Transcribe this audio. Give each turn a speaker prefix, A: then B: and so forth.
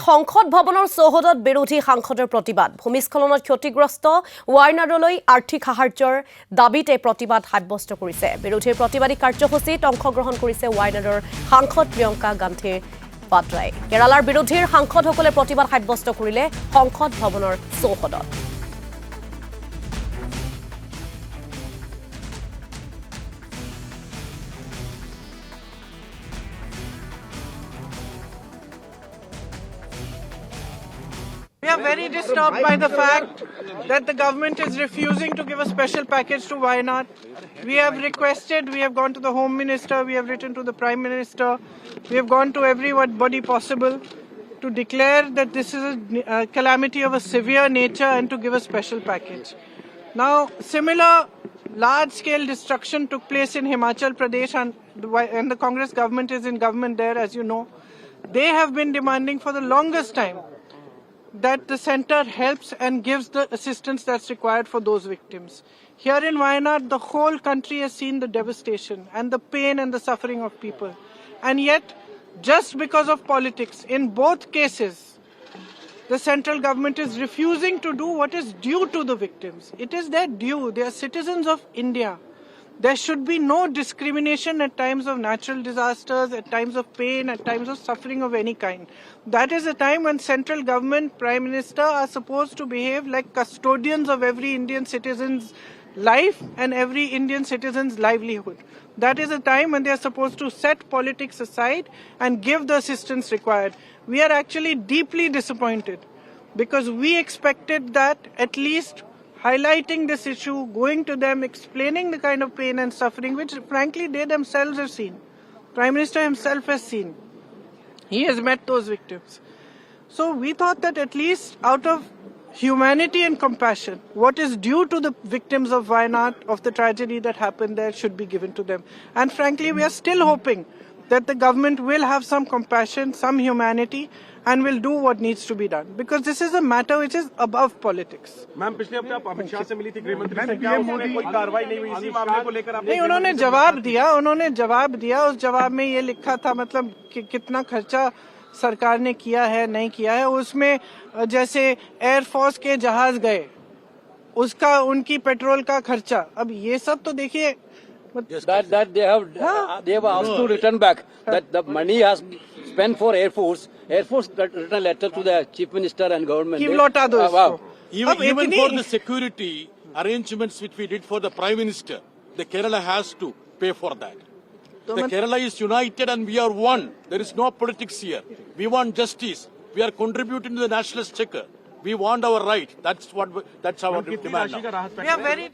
A: সংসদ ভৱনৰ চৌহদত বিৰোধী সাংসদৰ প্ৰতিবাদ ভূমিস্খলনত ক্ষতিগ্ৰস্ত ৱাইনাডলৈ আৰ্থিক সাহায্যৰ দাবীতে প্ৰতিবাদ সাব্যস্ত কৰিছে বিৰোধীৰ প্ৰতিবাদী কাৰ্যসূচীত অংশগ্ৰহণ কৰিছে ৱাইনাডৰ সাংসদ প্ৰিয়ংকা গান্ধী পাত্ৰাই কেৰালাৰ বিৰোধীৰ সাংসদসকলে প্ৰতিবাদ সাব্যস্ত কৰিলে সংসদ ভৱনৰ চৌহদত
B: We are very disturbed by the fact that the government is refusing to give a special package to Wayanad. We have requested, we have gone to the Home Minister, we have written to the Prime Minister, we have gone to everybody possible to declare that this is a calamity of a severe nature and to give a special package. Now, similar large-scale destruction took place in Himachal Pradesh and the Congress government is in government there, as you know. They have been demanding for the longest time that the center helps and gives the assistance that's required for those victims. Here in Wayanad, the whole country has seen the devastation and the pain and the suffering of people. And yet, just because of politics, in both cases, the central government is refusing to do what is due to the victims. It is their due. They are citizens of India. There should be no discrimination at times of natural disasters, at times of pain, at times of suffering of any kind. That is a time when central government, Prime Minister are supposed to behave like custodians of every Indian citizen's life and every Indian citizen's livelihood. That is a time when they are supposed to set politics aside and give the assistance required. We are actually deeply disappointed because we expected that at least highlighting this issue, going to them, explaining the kind of pain and suffering, which frankly they themselves have seen. Prime Minister himself has seen. He has met those victims. So we thought that at least out of humanity and compassion, what is due to the victims of Wayanad, of the tragedy that happened there, should be given to them. And frankly, we are still hoping that the government will have some compassion, some humanity, and will do what needs to be done. Because this is a matter which is above politics.
C: Ma'am पिछले हफ्ते आप अमित शाह से मिली थी गृहमंत्री से क्या उसमें कोई कार्रवाई नहीं हुई इसी मामले को लेकर आपने
B: नहीं उन्होंने जवाब दिया उस जवाब में ये लिखा था मतलब कि कितना खर्चा सरकार ने किया है नहीं किया है उसमें जैसे एयरफोर्स के जहाज गए उसका उनकी पेट्रोल का खर्चा अब ये सब तो देखिए
D: that they have asked to return back that the money has spent for Air Force written a letter to the Chief Minister and government.
B: कि लौटा दो इसको
E: Even for the security arrangements which we did for the Prime Minister, the Kerala has to pay for that. The Kerala is united and we are one. There is no politics here. We want justice. We are contributing to the national exchequer. We want our right. That's our demand now.
B: We are very